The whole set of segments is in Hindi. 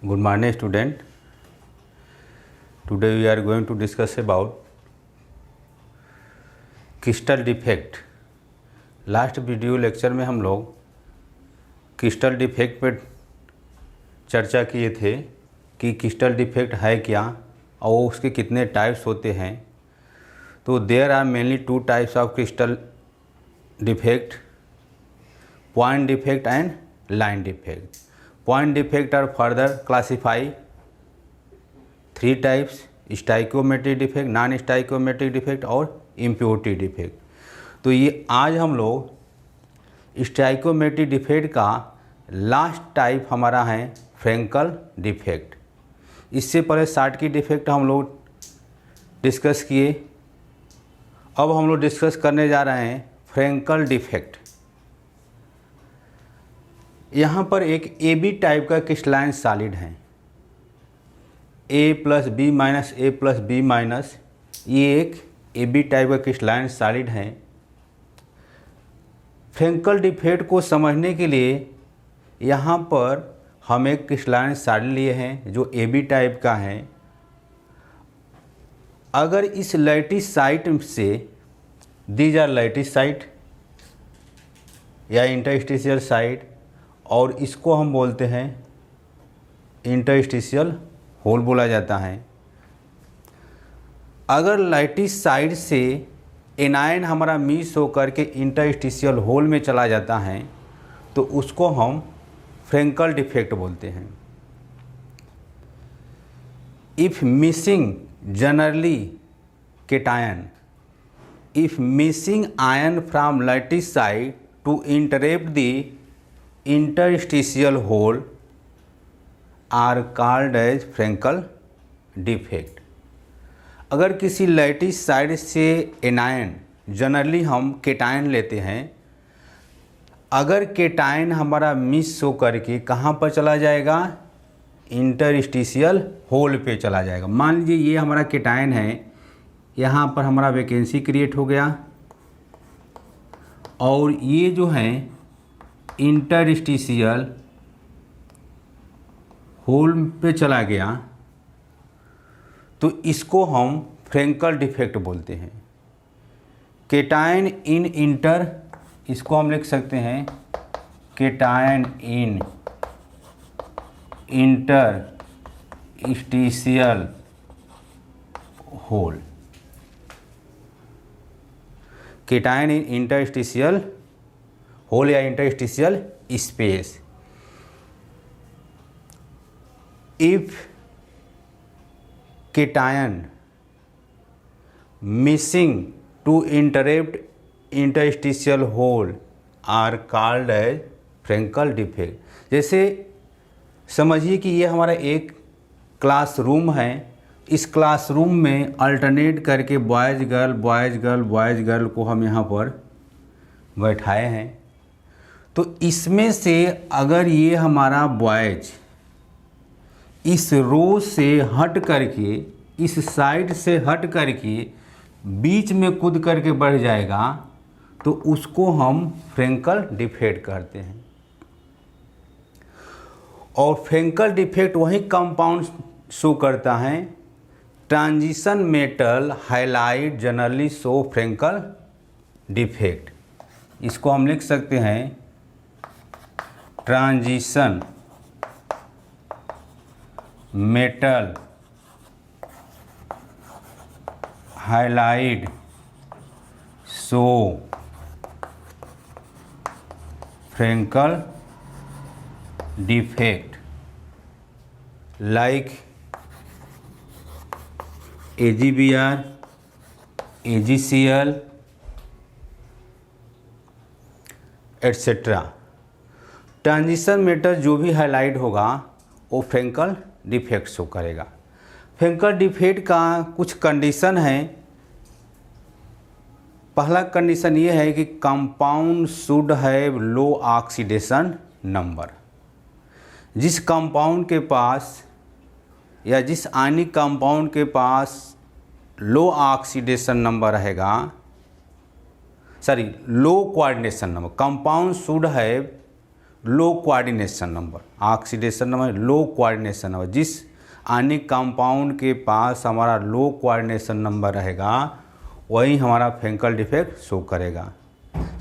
Good morning, student. Today we are going to discuss about crystal defect. Last video lecture में हम लोग क्रिस्टल डिफेक्ट पर चर्चा किए थे कि क्रिस्टल डिफेक्ट है क्या और उसके कितने टाइप्स होते हैं। तो there are mainly two types of crystal defect, point defect and line defect. Point defect are further classify three types: stoichiometric defect, non stoichiometric defect और इम्प्योरिटी डिफेक्ट। तो ये आज हम लोग स्टाइकोमेट्रिक डिफेक्ट का लास्ट टाइप हमारा है फ्रैंकल डिफेक्ट। इससे पहले शार्टकी डिफेक्ट हम लोग डिस्कस किए। अब हम लोग डिस्कस करने जा रहे हैं फ्रैंकल डिफेक्ट। यहाँ पर एक ए बी टाइप का क्रिस्टलाइन सॉलिड है, ए प्लस बी माइनस ए प्लस बी माइनस, ये एक ए बी टाइप का क्रिस्टलाइन सॉलिड है। फ्रैंकल डिफेक्ट को समझने के लिए यहाँ पर हम एक क्रिस्टलाइन सॉलिड लिए हैं जो ए बी टाइप का है। अगर इस लैटिस साइट से, दीज आर लैटिस साइट या इंटरस्टिशियल साइट, और इसको हम बोलते हैं इंटरस्टिशियल होल बोला जाता है। अगर लैटिस साइड से एनायन हमारा मिस होकर के इंटरस्टिशियल होल में चला जाता है तो उसको हम फ्रैंकल डिफेक्ट बोलते हैं। If missing generally cation, if missing ion from lattice side to interrupt the interstitial hole are called as Frenkel defect. अगर किसी लैटिस साइड से एनायन, जनरली हम केटायन लेते हैं, अगर केटायन हमारा मिस हो करके कहाँ पर चला जाएगा, इंटरस्टिशियल होल पे चला जाएगा। मान लीजिए ये हमारा केटायन है, यहाँ पर हमारा वैकेंसी क्रिएट हो गया और ये जो है इंटरस्टिशियल होल पे चला गया, तो इसको हम फ्रैंकल डिफेक्ट बोलते हैं। केटायन इन इंटर, इसको हम लिख सकते हैं cation in interstitial hole, cation in interstitial hole या interstitial space. If cation missing to interrupt interstitial hole are called as Frenkel defect. जैसे समझिए कि ये हमारा एक क्लासरूम है, इस क्लासरूम में अल्टरनेट करके boys girl boys girl boys girl को हम यहाँ पर बैठाए हैं। तो इसमें से अगर ये हमारा बॉयज़ इस रो से हट करके, इस साइड से हट करके बीच में कूद करके बढ़ जाएगा तो उसको हम फ्रैंकल डिफेक्ट कहते हैं। और फ्रैंकल डिफेक्ट वही कंपाउंड शो करता है, transition metal halide generally show Frenkel defect. इसको हम लिख सकते हैं transition metal halide show Frenkel defect like AgBr, AgCl etcetera. Transition metal जो भी हाईलाइट होगा वो फ्रैंकल डिफेक्ट शो करेगा। फ्रैंकल डिफेक्ट का कुछ कंडीशन है। पहला कंडीशन ये है कि compound should have low oxidation number. जिस कंपाउंड के पास या जिस आयनिक कंपाउंड के पास लो ऑक्सीडेशन नंबर रहेगा, low coordination number, compound should have low coordination number, oxidation number low coordination number, जिस आयनिक कंपाउंड के पास हमारा लो कोऑर्डिनेशन नंबर रहेगा वही हमारा फ्रैंकल डिफेक्ट शो करेगा।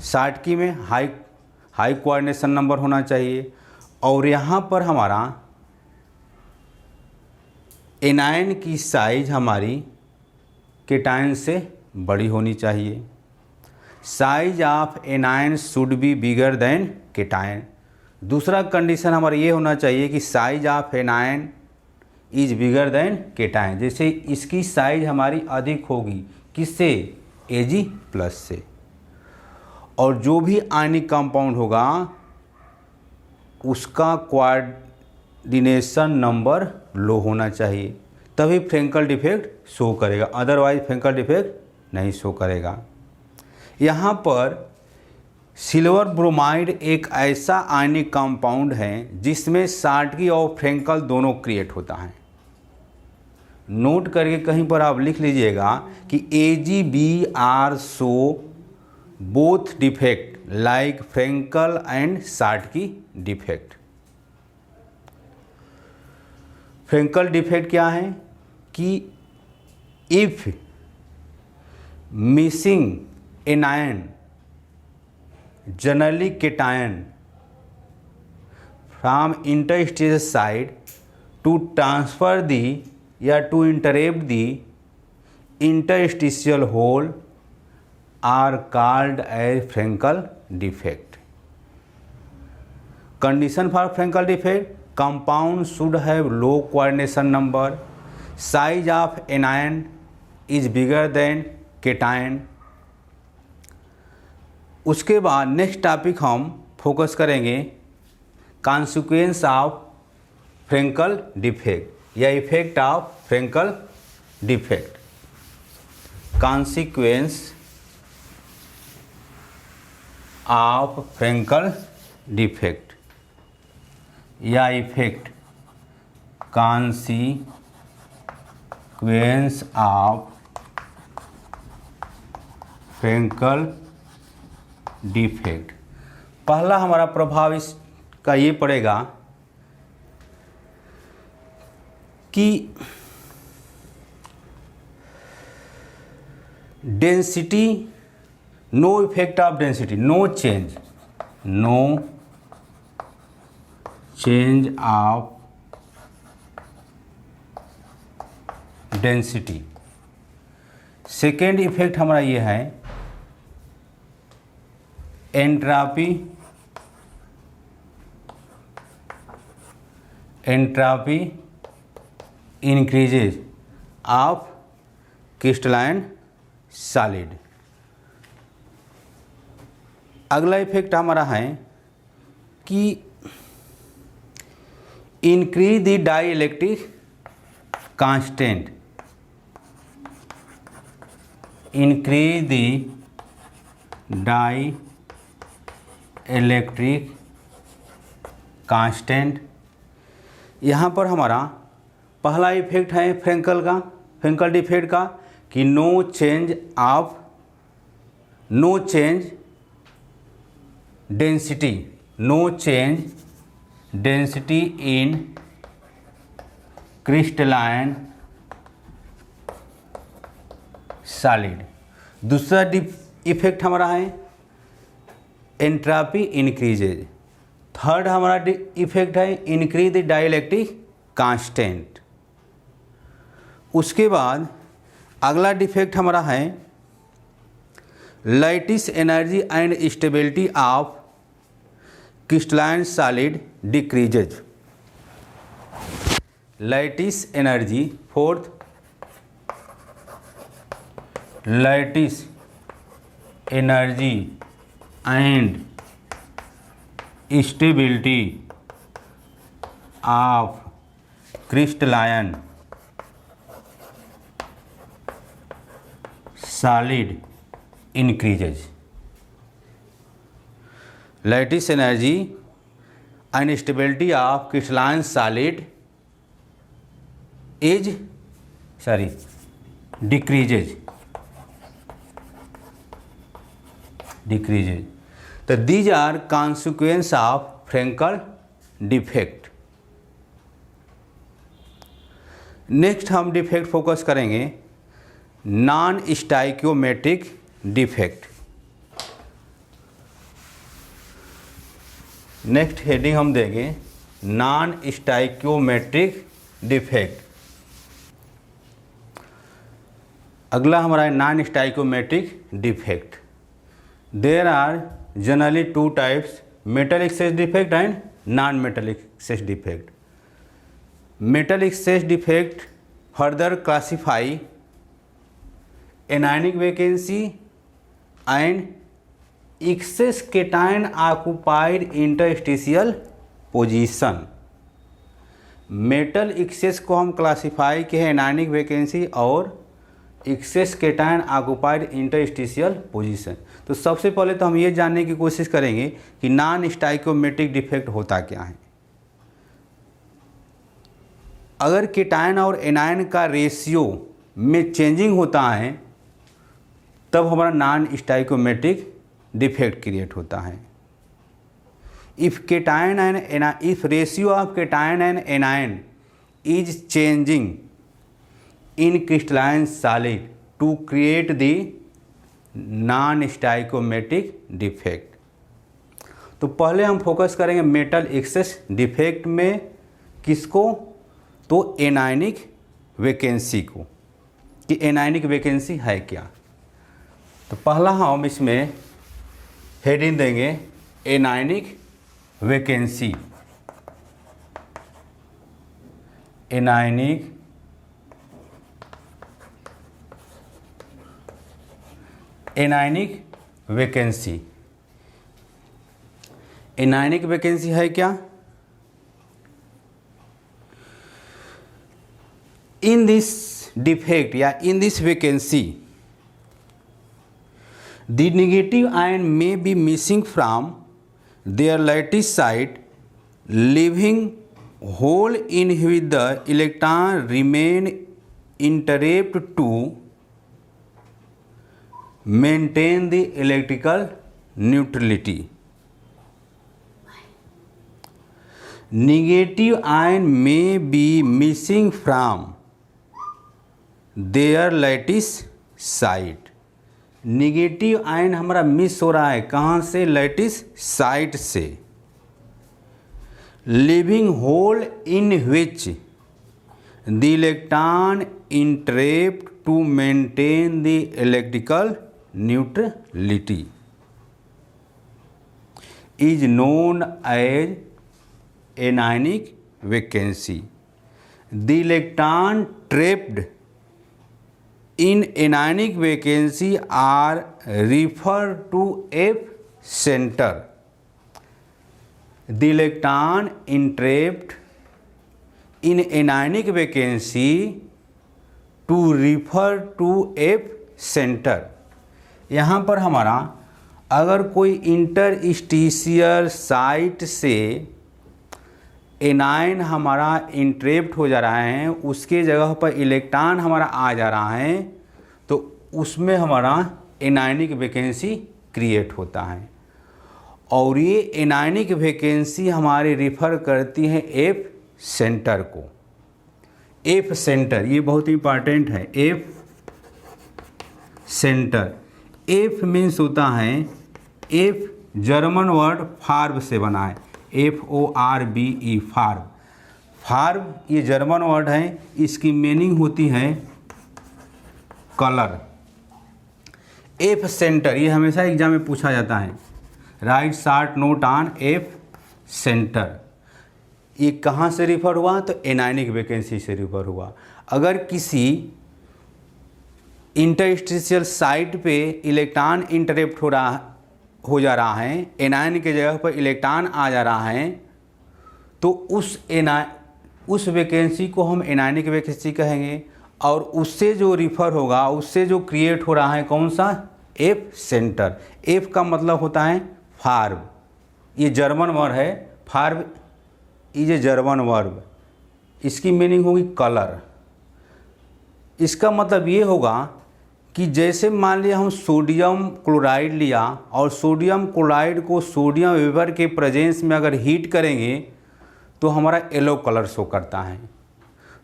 साटकी में हाई कोऑर्डिनेशन नंबर होना चाहिए और यहाँ पर हमारा एनायन की साइज हमारी केटायन से बड़ी होनी चाहिए। Size of anion should be bigger than cation. दूसरा कंडीशन हमारा ये होना चाहिए कि size of anion is bigger than cation, जैसे इसकी साइज हमारी अधिक होगी किससे, Ag+ से। और जो भी आयनिक कंपाउंड होगा उसका कोऑर्डिनेशन नंबर लो होना चाहिए, तभी फ्रैंकल डिफेक्ट शो करेगा, अदरवाइज फ्रैंकल डिफेक्ट नहीं शो करेगा। यहाँ पर सिल्वर ब्रोमाइड एक ऐसा आयनिक कंपाउंड है जिसमें साटकी और फ्रैंकल दोनों क्रिएट होता है। नोट करके कहीं पर आप लिख लीजिएगा कि Ag are show both defect like Frenkel and Schottky defect. Frenkel defect क्या है कि if missing anion generally cation from interstitial side to transfer the या to interrupt the interstitial hole are called as Frenkel defect. Condition for Frenkel defect, compound should have low coordination number, size of anion is bigger than cation. उसके बाद नेक्स्ट टॉपिक हम फोकस करेंगे कॉन्सिक्वेंस ऑफ फ्रैंकल डिफेक्ट या effect of Frenkel defect. Consequence of Frenkel defect या effect, consequence of Frenkel defect. पहला हमारा प्रभाव इसका ये पड़ेगा कि density, no effect of density, no change of density. Second effect हमारा ये है entropy increases of crystalline solid. अगला इफेक्ट हमारा है कि increase the dielectric constant, increase the dielectric constant. यहाँ पर हमारा पहला इफेक्ट है फ्रैंकल डिफेक्ट का कि no change density in crystalline solid. दूसरा इफेक्ट हमारा है एंट्रापी इंक्रीजेज। थर्ड हमारा इफेक्ट है इंक्रीज द डाइलेक्ट्रिक कांस्टेंट। उसके बाद अगला डिफेक्ट हमारा है lattice energy and stability of crystalline solid decreases. Lattice energy, fourth lattice energy and stability of crystalline solid increases. Lattice energy and stability of crystalline solid decreases. तो these are consequence of Frenkel defect. Next हम डिफेक्ट फोकस करेंगे non stoichiometric defect. Next heading हम देंगे नॉन स्टाइकियोमेट्रिक डिफेक्ट। अगला हमारा है non stoichiometric defect. There are generally two types, metal excess defect and non metal excess defect. Metal excess defect further classify anionic vacancy and excess cation occupied interstitial position. Metal excess को हम क्लासिफाई किए हैं एनायनिक वैकेंसी और excess cation occupied interstitial position. तो सबसे पहले तो हम ये जानने की कोशिश करेंगे कि नॉन स्टाइकियोमेट्रिक डिफेक्ट होता क्या है। अगर केटायन और एनायन का रेशियो में चेंजिंग होता है तब हमारा नॉन स्टाइकियोमेट्रिक डिफेक्ट क्रिएट होता है। If cation and if ratio of cation and anion is changing in crystalline solid to create the non-stoichiometric defect। तो पहले हम फोकस करेंगे मेटल एक्सेस डिफेक्ट में किसको, तो एनायनिक वैकेंसी को, कि एनायनिक वैकेंसी है क्या। तो पहला हम इसमें हेडिंग देंगे anionic vacancy. Anionic vacancy. Anionic vacancy है क्या। इन दिस डिफेक्ट या in this vacancy the negative ion may be missing from their lattice site leaving hole in which the electron remain interrupt to maintain the electrical neutrality। Negative ion may be missing from their lattice site। Negative ion हमारा मिस हो रहा है कहाँ से, लैटिस साइट से। Leaving hole in which the electron interrupt to maintain the electrical neutrality is known as anionic vacancy। The electron trapped in anionic vacancy are referred to F center। The electron entrapped in anionic vacancy to refer to F center। यहाँ पर हमारा अगर कोई इंटरस्टिशियल साइट से एनायन हमारा इंट्रैप्ट हो जा रहा है, उसके जगह पर इलेक्ट्रॉन हमारा आ जा रहा है, तो उसमें हमारा एनायनिक वैकेंसी क्रिएट होता है। और ये एनायनिक वैकेंसी हमारे रिफ़र करती है एफ सेंटर को। एफ सेंटर ये बहुत इंपॉर्टेंट है। एफ सेंटर, एफ मीन्स होता है, एफ जर्मन वर्ड फार्ब से बना है, FORBE फार्ब। फार्ब ये जर्मन वर्ड है, इसकी मीनिंग होती है कलर। एफ सेंटर ये हमेशा एग्जाम में पूछा जाता है, right short note on F centre. ये कहाँ से रिफ़र हुआ, तो एनायनिक वैकेंसी से रिफ़र हुआ। अगर किसी इंटरस्टिशियल साइट पे इलेक्ट्रॉन इंटरप्ट हो जा रहा है, एनायन के जगह पर इलेक्ट्रॉन आ जा रहा है, तो उस वैकेंसी को हम एनायनिक वैकेंसी कहेंगे। और उससे जो रिफ़र होगा, उससे जो क्रिएट हो रहा है कौन सा, एफ सेंटर। एफ का मतलब होता है फार्ब, ये जर्मन वर्ड है। फार्ब इज ए जर्मन वर्ब, इसकी मीनिंग होगी कलर। इसका मतलब ये होगा कि जैसे मान लिया हम सोडियम क्लोराइड लिया और सोडियम क्लोराइड को सोडियम वेपर के प्रेजेंस में अगर हीट करेंगे तो हमारा येलो कलर शो करता है।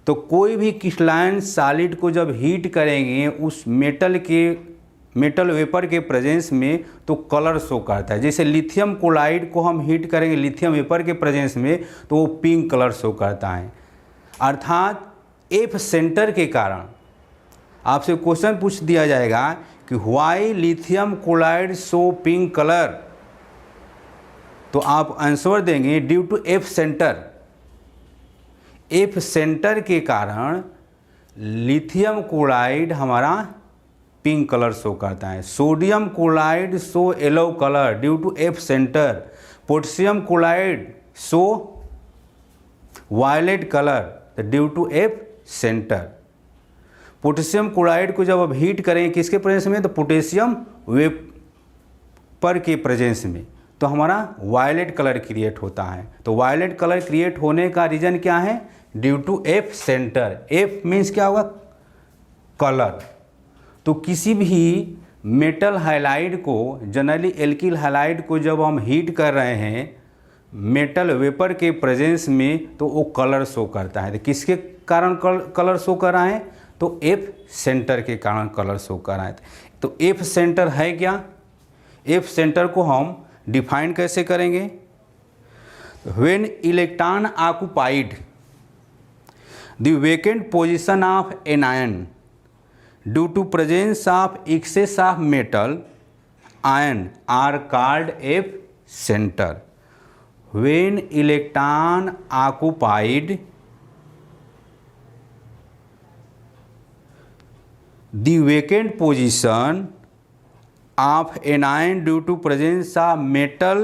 तो कोई भी क्रिस्टलाइन सॉलिड को जब हीट करेंगे उस मेटल वेपर के प्रेजेंस में तो कलर शो करता है। जैसे लिथियम क्लोराइड को हम हीट करेंगे लिथियम वेपर के प्रेजेंस में तो वो पिंक कलर शो करता है। अर्थात एफ सेंटर के कारण आपसे क्वेश्चन पूछ दिया जाएगा कि why lithium chloride show pink colour, तो आप आंसर देंगे due to F centre. F centre के कारण लिथियम क्लोराइड हमारा पिंक कलर शो करता है। Sodium chloride show yellow colour due to F centre. Potassium chloride show violet colour due to F centre. Potassium chloride को जब अब हीट करेंगे किसके प्रेजेंस में, तो पोटेशियम वेपर के प्रेजेंस में, तो हमारा वायलेट कलर क्रिएट होता है। तो वायलेट कलर क्रिएट होने का रीज़न क्या है, due to F centre. F means क्या होगा, कलर। तो किसी भी मेटल हाइलाइड को, जनरली एल्किल हाइलाइड को जब हम हीट कर रहे हैं मेटल वेपर के प्रेजेंस में तो वो कलर शो करता है। तो किसके कारण कलर शो कर रहा है, तो एफ सेंटर के कारण कलर शो कर रहा है। तो एफ सेंटर है क्या, एफ सेंटर को हम डिफाइन कैसे करेंगे, when electron occupied the vacant position of an ion due to presence of excess of metal ion are called F centre. When electron occupied the vacant position of an ion due to presence of metal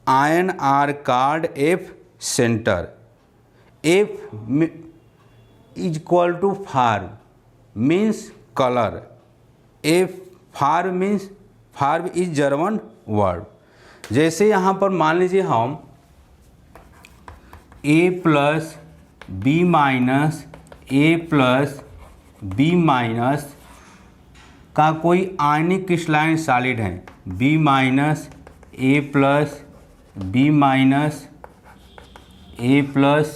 ion are called F center. F is equal to farb means color. F farb means, farb is German word. जैसे यहाँ पर मान लीजिए हम A plus B minus A plus B minus का कोई आयनिक क्रिस्टलाइन सॉलिड है, B minus A plus B minus A plus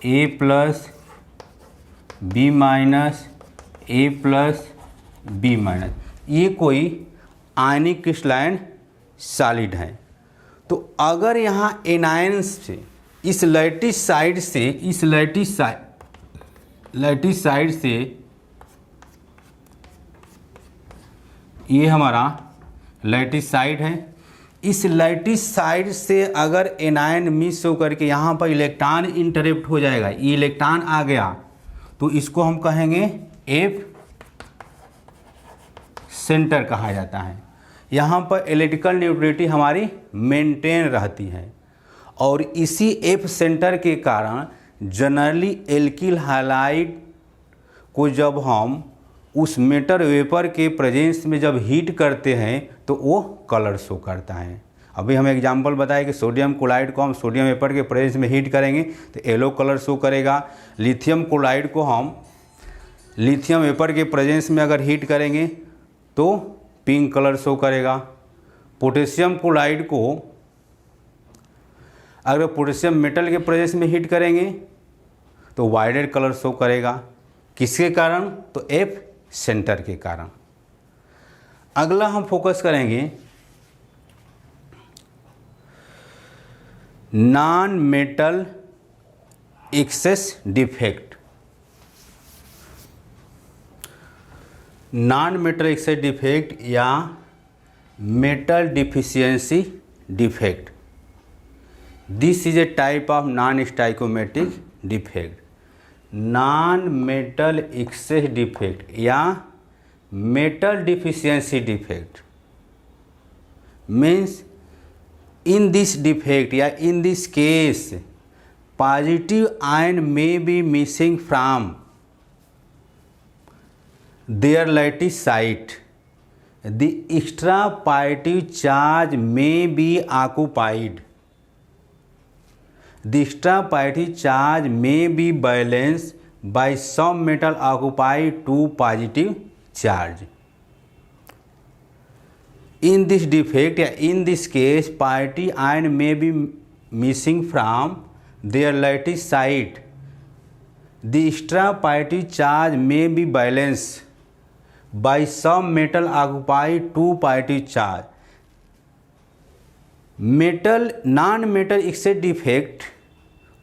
A plus B minus A plus B minus, ये कोई आयनिक क्रिस्टलाइन सॉलिड है। तो अगर यहाँ एनायंस से इस लैटिस साइड से, इस लैटिस साइड से ये हमारा लैटिस साइड है, इस लैटिस साइड से अगर एनायन मिस होकर के यहाँ पर इलेक्ट्रॉन इंटरप्ट हो जाएगा, ये इलेक्ट्रॉन आ गया तो इसको हम कहेंगे एफ सेंटर कहा जाता है। यहाँ पर इलेक्ट्रिकल न्यूट्रलिटी हमारी मेंटेन रहती है और इसी एफ सेंटर के कारण जनरली एल्किल हाइलाइड को जब हम उस मेटल वेपर के प्रेजेंस में जब हीट करते हैं तो वो कलर शो करता है। अभी हम एग्जांपल बताए कि सोडियम क्लोराइड को हम सोडियम वेपर के प्रेजेंस में हीट करेंगे तो येलो कलर शो करेगा। लिथियम क्लोराइड को हम लिथियम वेपर के प्रेजेंस में अगर हीट करेंगे तो पिंक कलर शो करेगा। पोटेशियम क्लोराइड को अगर पोटेशियम मेटल के प्रेजेंस में हीट करेंगे तो वायलेट कलर शो करेगा। किसके कारण, तो एफ सेंटर के कारण। अगला हम फोकस करेंगे non metal excess defect. Non metal excess defect या metal deficiency defect, this is a type of non stoichiometric defect. Non metal excess defect या metal deficiency defect means in this defect या in this case positive ion may be missing from their lattice site, the extra positive charge may be occupied. The extra positive charge may be balanced by some metal occupy two positive charge. In this defect, in this case, parity ion may be missing from their lattice site. The extra parity charge may be balanced by some metal occupy two parity charge. Metal non metal excess defect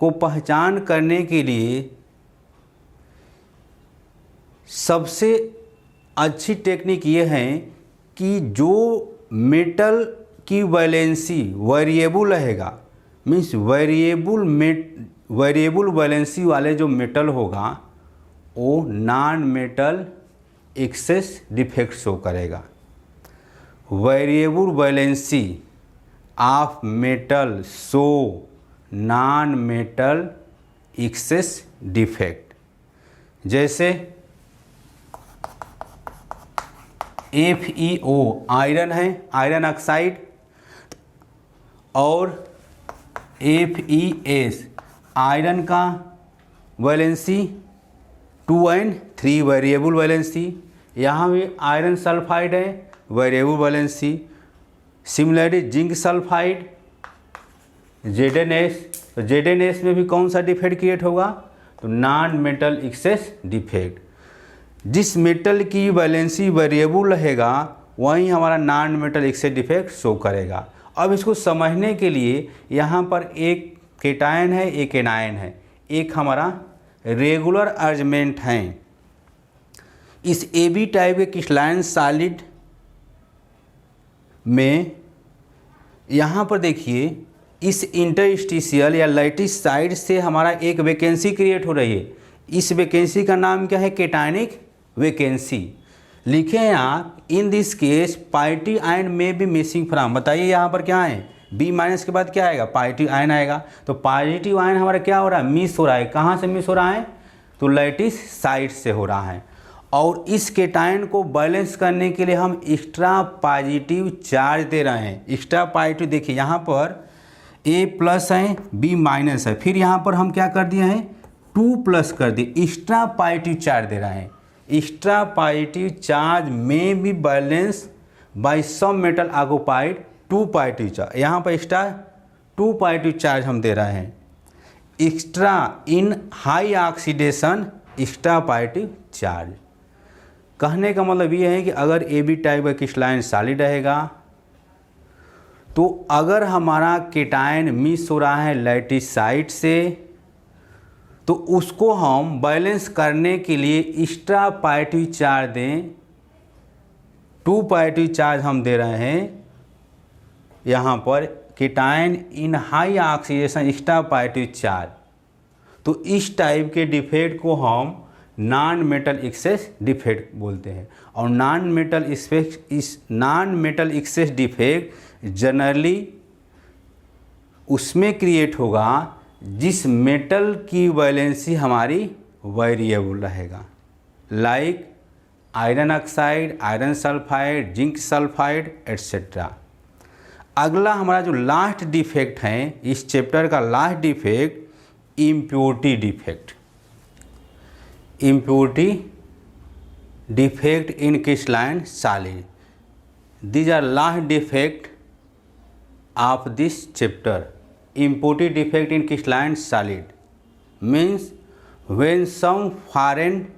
को पहचान करने के लिए सबसे अच्छी टेक्निक ये है कि जो मेटल की वैलेंसी वेरिएबल रहेगा, मीन्स वेरिएबल वैलेंसी वाले जो मेटल होगा वो non metal excess defect show करेगा. Variable valency of metal show non metal excess defect. जैसे FeO आयरन है, आयरन ऑक्साइड, और FeS आयरन का वैलेंसी 2 and 3 वेरिएबल वैलेंसी. यहाँ भी आयरन सल्फाइड है, variable valency. Similarly zinc sulphide ZnS, तो ZnS में भी कौन सा डिफेक्ट क्रिएट होगा, तो नॉन मेटल एक्सेस डिफेक्ट. जिस मेटल की वैलेंसी वेरिएबल रहेगा वहीं हमारा non metal excess defect show करेगा. अब इसको समझने के लिए यहाँ पर एक केटायन है, एक एनायन है, एक हमारा रेगुलर अरेंजमेंट है. इस AB टाइप के क्रिस्टलाइन सॉलिड में यहाँ पर देखिए इस इंटरस्टिशियल या लैटिस साइड से हमारा एक वैकेंसी क्रिएट हो रही है. इस वैकेंसी का नाम क्या है, केटायनिक वैकेंसी. लिखे हैं आप इन दिस केस पार्टी आयन में भी मिसिंग फ्रॉम. बताइए यहाँ पर क्या है, B माइनस के बाद क्या आएगा, पॉजिटिव आयन आएगा. तो पॉजिटिव आयन हमारा क्या हो रहा है, मिस हो रहा है. कहाँ से मिस हो रहा है, तो लैटिस साइड से हो रहा है. और इस केटायन को बैलेंस करने के लिए हम एक्स्ट्रा पॉजिटिव चार्ज दे रहे हैं. एक्स्ट्रा पॉजिटिव देखिए यहाँ पर A प्लस है, B माइनस है, फिर यहाँ पर हम क्या कर दिए हैं 2 प्लस कर दिए, एक्स्ट्रा पॉजिटिव चार्ज दे रहे हैं. एक्स्ट्रा पॉजिटिव चार्ज में भी balance by some metal occupied 2 positive charge. यहाँ पर एक्स्ट्रा 2 पॉजिटिव चार्ज हम दे रहे हैं. एक्स्ट्रा इन high oxidation extra positive charge. कहने का मतलब ये है कि अगर AB टाइप का क्रिस्टलाइन सॉलिड रहेगा तो अगर हमारा केटायन मिस हो रहा है लैटिस साइड से तो उसको हम बैलेंस करने के लिए एक्स्ट्रा पॉजिटिव चार्ज दें. 2 पॉजिटिव चार्ज हम दे रहे हैं यहाँ पर केटायन इन high oxidation extra positive charge. तो इस टाइप के डिफेक्ट को हम नॉन मेटल एक्सेस डिफेक्ट बोलते हैं. और non metal excess defect generally उसमें क्रिएट होगा जिस मेटल की वैलेंसी हमारी वेरिएबल रहेगा, like iron oxide, iron sulphide, zinc sulphide etcetera. अगला हमारा जो लास्ट डिफेक्ट है इस चैप्टर का last defect, impurity defect. impurity defect in crystalline solid. These are last defect of this chapter. Impurity defect in crystalline solid means when some foreign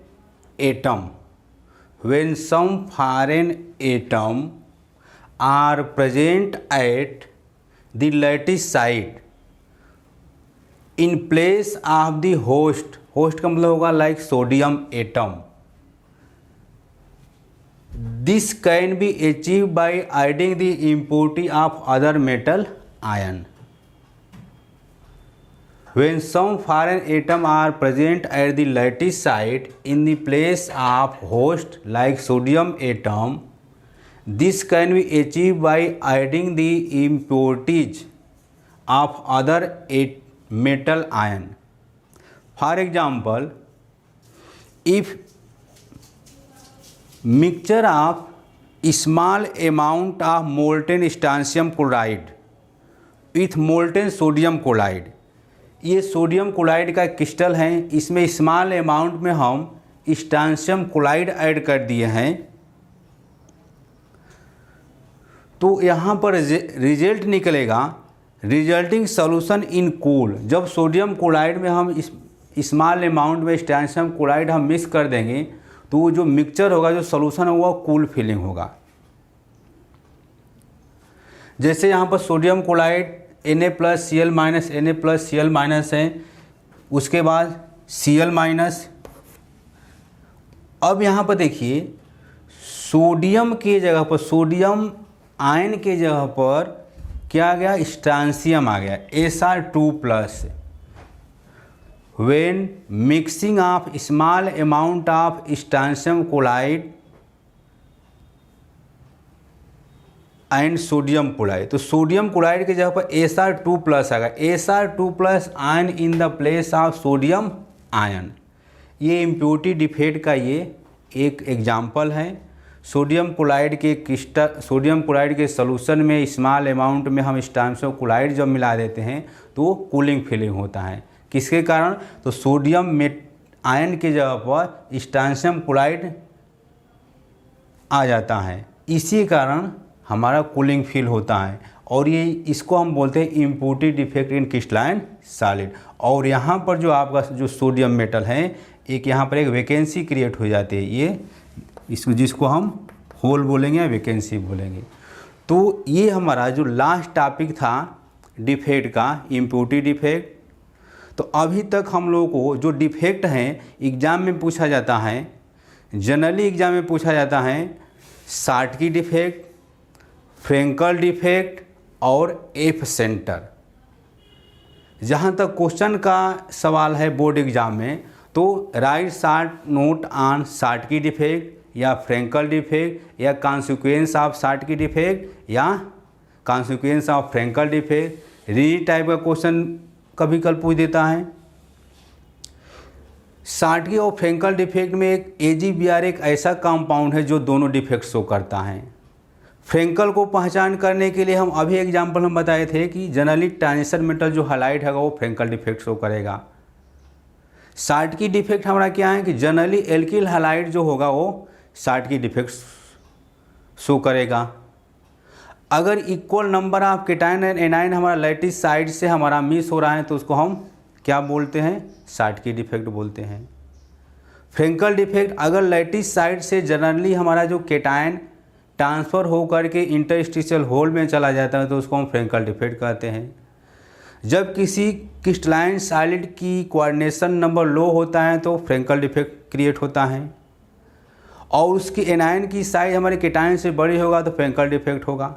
atom are present at the lattice site in place of the host का मतलब होगा like sodium atom. This can be achieve by adding the impurity of other metal ion. When some foreign atom are present at the lattice site in the place of host like sodium atom, this can be achieve by adding the impurities of other metal ion. For example, if mixture of small amount of molten strontium chloride with molten sodium chloride, ये सोडियम क्लोराइड का क्रिस्टल है, इसमें स्मॉल अमाउंट में हम स्ट्रांशियम क्लोराइड ऐड कर दिए हैं तो यहाँ पर रिजल्ट निकलेगा रिजल्टिंग सॉल्यूशन इन कूल। जब सोडियम क्लोराइड में हम स्मॉल अमाउंट में स्ट्रांशियम क्लोराइड हम मिक्स कर देंगे तो वो जो मिक्सचर होगा, जो सॉल्यूशन होगा, वो कूल फीलिंग होगा। जैसे यहाँ पर सोडियम क्लोराइड Na+Cl- Na+Cl- है, उसके बाद Cl-। अब यहाँ पर देखिए सोडियम के जगह पर, सोडियम आयन के जगह पर क्या आ गया, स्ट्रांशियम आ गया, Sr2+। When mixing of small amount of स्ट्रांशियम chloride and sodium chloride, तो सोडियम क्लोराइड की जगह पर Sr2+ आएगा। Sr2+ ion in the place of sodium ion. ये इम्प्योरिटी डिफेक्ट का ये एक एग्जाम्पल है। सोडियम क्लोराइड के सॉल्यूशन में स्मॉल अमाउंट में हम स्ट्रांशियम क्लोराइड जब मिला देते हैं तो कूलिंग फीलिंग होता है। किसके कारण, तो सोडियम आयन की जगह पर स्ट्रांशियम क्लोराइड आ जाता है, इसी कारण हमारा कूलिंग फील होता है। और ये इसको हम बोलते हैं impurity defect in crystalline solid. और यहाँ पर जो आपका जो सोडियम मेटल है, एक यहाँ पर एक वैकेंसी क्रिएट हो जाती है, ये इसको जिसको हम होल बोलेंगे या वैकेंसी बोलेंगे। तो ये हमारा जो लास्ट टॉपिक था डिफेक्ट का, इम्प्योरिटी डिफेक्ट। तो अभी तक हम लोगों को जो डिफेक्ट हैं एग्ज़ाम में पूछा जाता है, जनरली एग्ज़ाम में पूछा जाता है शॉर्टकी डिफेक्ट, फ्रेंकल डिफेक्ट और एफ सेंटर। जहाँ तक क्वेश्चन का सवाल है बोर्ड एग्ज़ाम में, तो right short note on Schottky defect या फ्रेंकल डिफेक्ट या कॉन्सिक्वेंस ऑफ शॉर्टकी डिफेक्ट या कॉन्सिक्वेंस ऑफ फ्रेंकल डिफेक्ट, री टाइप का क्वेश्चन कभी कल पूछ देता है। शॉर्टकी और फ्रेंकल डिफेक्ट में एक AgBr एक ऐसा कंपाउंड है जो दोनों डिफेक्ट शो करता है। फ्रेंकल को पहचान करने के लिए हम अभी एग्जाम्पल हम बताए थे कि जनरली ट्रांजिशन मेटल जो हाइलाइट है वो फ्रेंकल डिफेक्ट शो करेगा। शॉर्टकी डिफेक्ट हमारा क्या है कि जनरली एल्किल हाइलाइट जो होगा वो शॉर्टकी डिफेक्ट शो करेगा। अगर equal number of cation and anion हमारा लैटिस साइड से हमारा मिस हो रहा है तो उसको हम क्या बोलते हैं, शॉर्टकी डिफेक्ट बोलते हैं। फ्रेंकल डिफेक्ट अगर लैटिस साइड से जनरली हमारा जो केटायन ट्रांसफ़र होकर के इंटरस्टिशियल होल में चला जाता है तो उसको हम फ्रेंकल डिफेक्ट कहते हैं। जब किसी क्रिस्टलाइन सॉलिड की कोऑर्डिनेशन नंबर लो होता है तो फ्रेंकल डिफेक्ट क्रिएट होता है, और उसकी एनायन की साइज हमारे केटायन से बड़ी होगा तो फ्रेंकल डिफेक्ट होगा।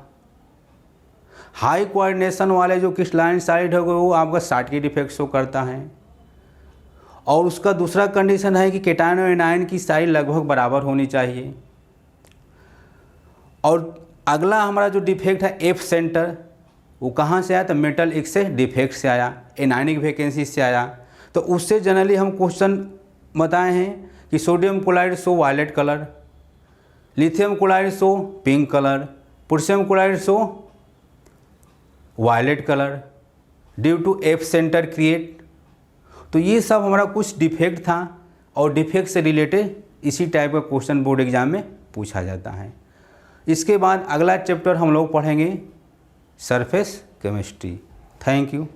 हाई कोऑर्डिनेशन वाले जो क्रिस्टलाइन सॉलिड होगा वो आपका शॉर्टकी डिफेक्ट शो करता है। और उसका दूसरा कंडीशन है कि केटायन और एनायन की साइज लगभग बराबर होनी चाहिए। और अगला हमारा जो डिफेक्ट है एफ सेंटर, वो कहाँ से आया, तो मेटल एक से डिफेक्ट से आया, एनायनिक वैकेंसी से आया। तो उससे जनरली हम क्वेश्चन बताए हैं कि sodium chloride show violet colour, lithium chloride show pink colour, potassium chloride show violet colour due to F centre create. तो ये सब हमारा कुछ डिफेक्ट था और डिफेक्ट से रिलेटेड इसी टाइप का क्वेश्चन बोर्ड एग्जाम में पूछा जाता है। इसके बाद अगला चैप्टर हम लोग पढ़ेंगे सरफेस केमिस्ट्री। Thank you.